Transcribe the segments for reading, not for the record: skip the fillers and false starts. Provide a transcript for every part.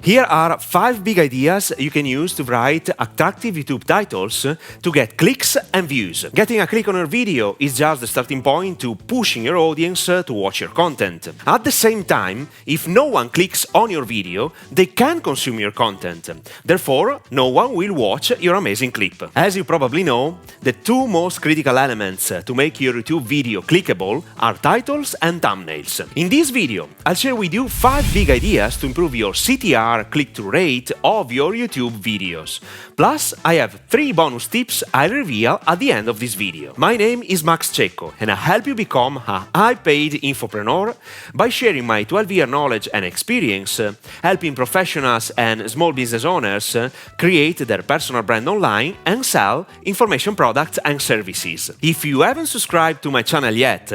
Here are 5 big ideas you can use to write attractive YouTube titles to get clicks and views. Getting a click on your video is just the starting point to pushing your audience to watch your content. At the same time, if no one clicks on your video, they can consume your content. Therefore, no one will watch your amazing clip. As you probably know, the two most critical elements to make your YouTube video clickable are titles and thumbnails. In this video, I'll share with you 5 big ideas to improve your CTR click-through rate of your YouTube videos. Plus, I have 3 bonus tips I'll reveal at the end of this video. My name is Max Cecco, and I help you become a high-paid infopreneur by sharing my 12-year knowledge and experience, helping professionals and small business owners create their personal brand online and sell information products and services. If you haven't subscribed to my channel yet,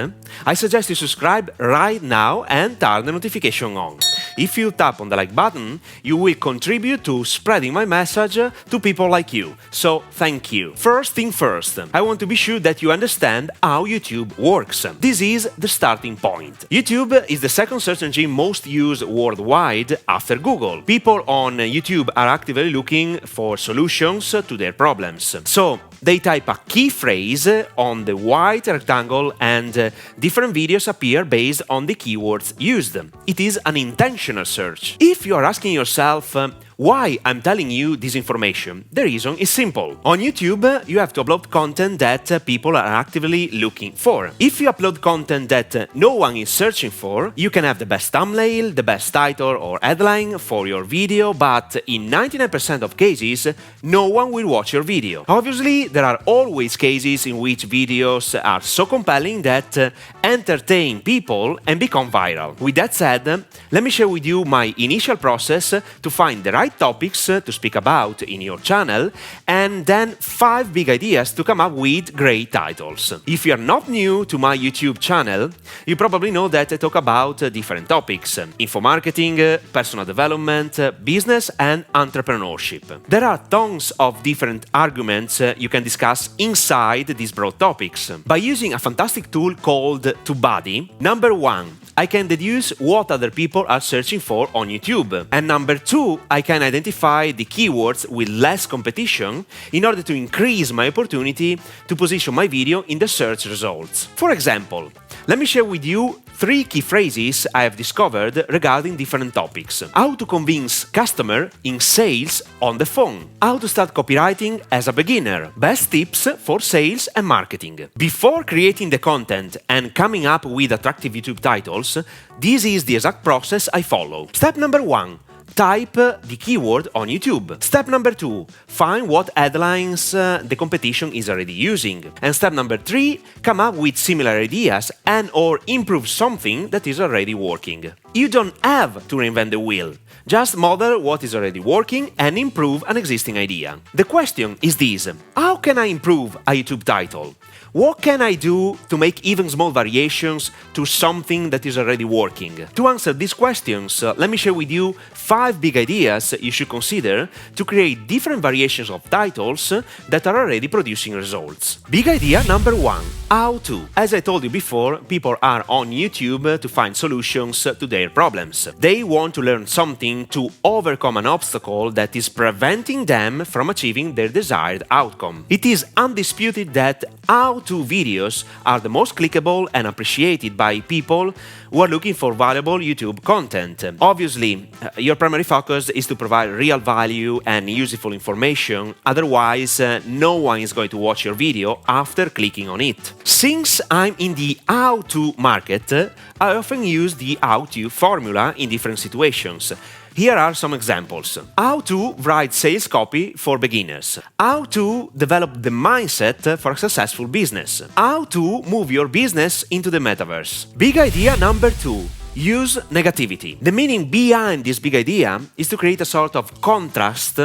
I suggest you subscribe right now and turn the notification on. If you tap on the like button, you will contribute to spreading my message to people like you. So, thank you. First thing first, I want to be sure that you understand how YouTube works. This is the starting point. YouTube is the second search engine most used worldwide after Google. People on YouTube are actively looking for solutions to their problems. So, they type a key phrase on the white rectangle and different videos appear based on the keywords used. It is an intentional search. If you are asking yourself, why I'm telling you this information? The reason is simple. On YouTube, you have to upload content that people are actively looking for. If you upload content that no one is searching for, you can have the best thumbnail, the best title or headline for your video, but in 99% of cases, no one will watch your video. Obviously, there are always cases in which videos are so compelling that entertain people and become viral. With that said, let me share with you my initial process to find the right topics to speak about in your channel, and then 5 big ideas to come up with great titles. If you are not new to my YouTube channel, you probably know that I talk about different topics: info marketing, personal development, business and entrepreneurship. There are tons of different arguments you can discuss inside these broad topics. By using a fantastic tool called Tubebuddy, number 1, I can deduce what other people are searching for on YouTube. And number 2, I can identify the keywords with less competition in order to increase my opportunity to position my video in the search results. For example, let me share with you 3 key phrases I have discovered regarding different topics. How to convince customer in sales on the phone. How to start copywriting as a beginner. Best tips for sales and marketing. Before creating the content and coming up with attractive YouTube titles, this is the exact process I follow. Step number 1. Type the keyword on YouTube. Step number 2, find what headlines the competition is already using. And step number 3, come up with similar ideas and or improve something that is already working. You don't have to reinvent the wheel. Just model what is already working and improve an existing idea. The question is this: how can I improve a YouTube title? What can I do to make even small variations to something that is already working? To answer these questions, let me share with you 5 big ideas you should consider to create different variations of titles that are already producing results. Big idea number 1. How to. As I told you before, people are on YouTube to find solutions to their problems. They want to learn something to overcome an obstacle that is preventing them from achieving their desired outcome. It is undisputed that how-to videos are the most clickable and appreciated by people who are looking for valuable YouTube content. Obviously, your primary focus is to provide real value and useful information, otherwise no one is going to watch your video after clicking on it. Since I'm in the how-to market, I often use the how-to formula in different situations. Here are some examples. How to write sales copy for beginners. How to develop the mindset for a successful business. How to move your business into the metaverse. Big idea number 2. Use negativity. The meaning behind this big idea is to create a sort of contrast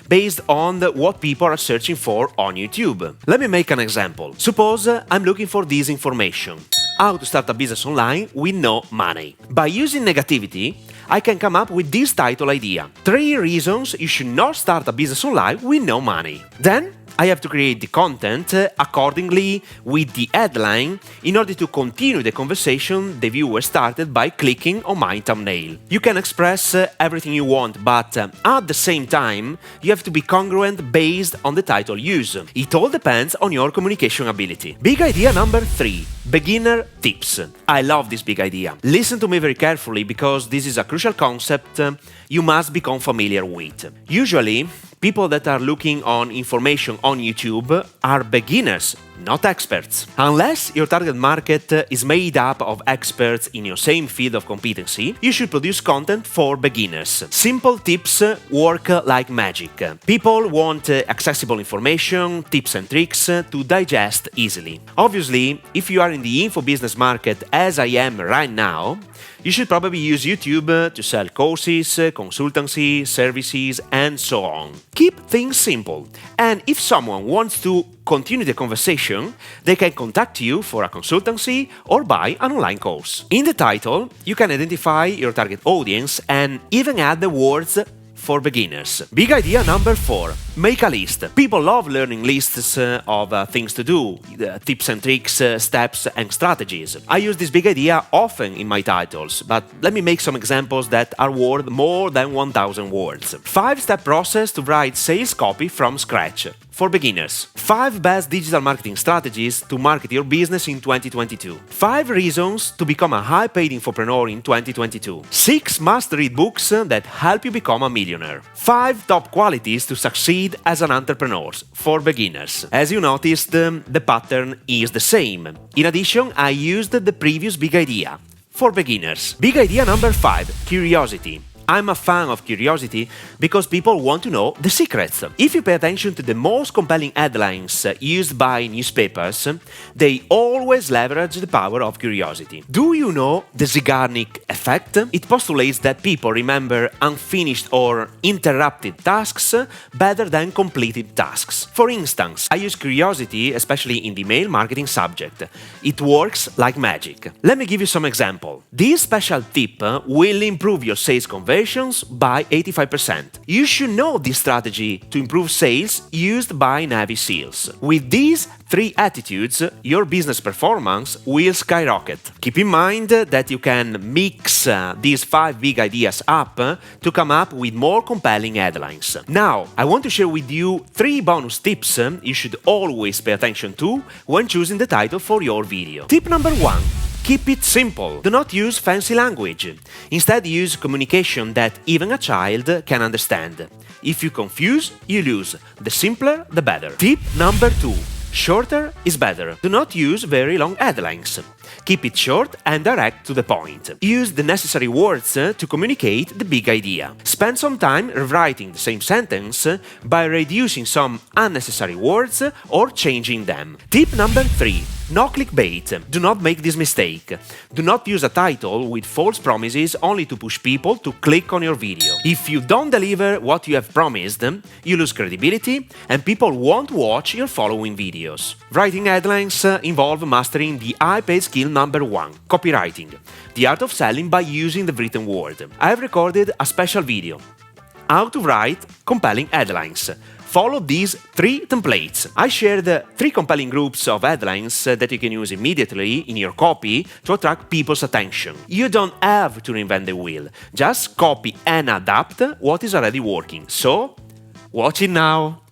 based on what people are searching for on YouTube. Let me make an example. Suppose I'm looking for this information: how to start a business online with no money. By using negativity, I can come up with this title idea: 3 reasons you should not start a business online with no money. Then I have to create the content accordingly with the headline in order to continue the conversation the viewer started by clicking on my thumbnail. You can express everything you want, but at the same time, you have to be congruent based on the title used. It all depends on your communication ability. Big idea number 3. Beginner tips. I love this big idea. Listen to me very carefully because this is a crucial concept you must become familiar with. Usually, people that are looking on information on YouTube are beginners, not experts. Unless your target market is made up of experts in your same field of competency, you should produce content for beginners. Simple tips work like magic. People want accessible information, tips and tricks to digest easily. Obviously, if you are in the info business market as I am right now, you should probably use YouTube to sell courses, consultancy, services, and so on. Keep things simple. And if someone wants to continue the conversation, they can contact you for a consultancy or buy an online course. In the title, you can identify your target audience and even add the words for beginners. Big idea number 4. Make a list. People love learning lists of things to do, tips and tricks, steps and strategies. I use this big idea often in my titles, but let me make some examples that are worth more than 1,000 words. 5-step process to write sales copy from scratch. For beginners. 5 best digital marketing strategies to market your business in 2022. 5 reasons to become a high-paid infopreneur in 2022. 6 must-read books that help you become a millionaire. 5 top qualities to succeed as an entrepreneur for beginners. As you noticed, the pattern is the same. In addition, I used the previous big idea for beginners. Big idea number 5. Curiosity. I'm a fan of curiosity because people want to know the secrets. If you pay attention to the most compelling headlines used by newspapers, they always leverage the power of curiosity. Do you know the Zeigarnik effect? It postulates that people remember unfinished or interrupted tasks better than completed tasks. For instance, I use curiosity, especially in the email marketing subject. It works like magic. Let me give you some example. This special tip will improve your sales conversion by 85%. You should know this strategy to improve sales used by Navy SEALs. With these 3 attitudes, your business performance will skyrocket. Keep in mind that you can mix these 5 big ideas up to come up with more compelling headlines. Now, I want to share with you 3 bonus tips you should always pay attention to when choosing the title for your video. Tip number 1. Keep it simple. Do not use fancy language. Instead, use communication that even a child can understand. If you confuse, you lose. The simpler, the better. Tip number 2. Shorter is better. Do not use very long headlines. Keep it short and direct to the point. Use the necessary words to communicate the big idea. Spend some time rewriting the same sentence by reducing some unnecessary words or changing them. Tip number 3. No clickbait. Do not make this mistake. Do not use a title with false promises only to push people to click on your video. If you don't deliver what you have promised, you lose credibility and people won't watch your following videos. Writing headlines involve mastering the high-paid skill number 1, copywriting, the art of selling by using the written word. I have recorded a special video, how to write compelling headlines. Follow these 3 templates. I shared 3 compelling groups of headlines that you can use immediately in your copy to attract people's attention. You don't have to reinvent the wheel. Just copy and adapt what is already working. So, watch it now!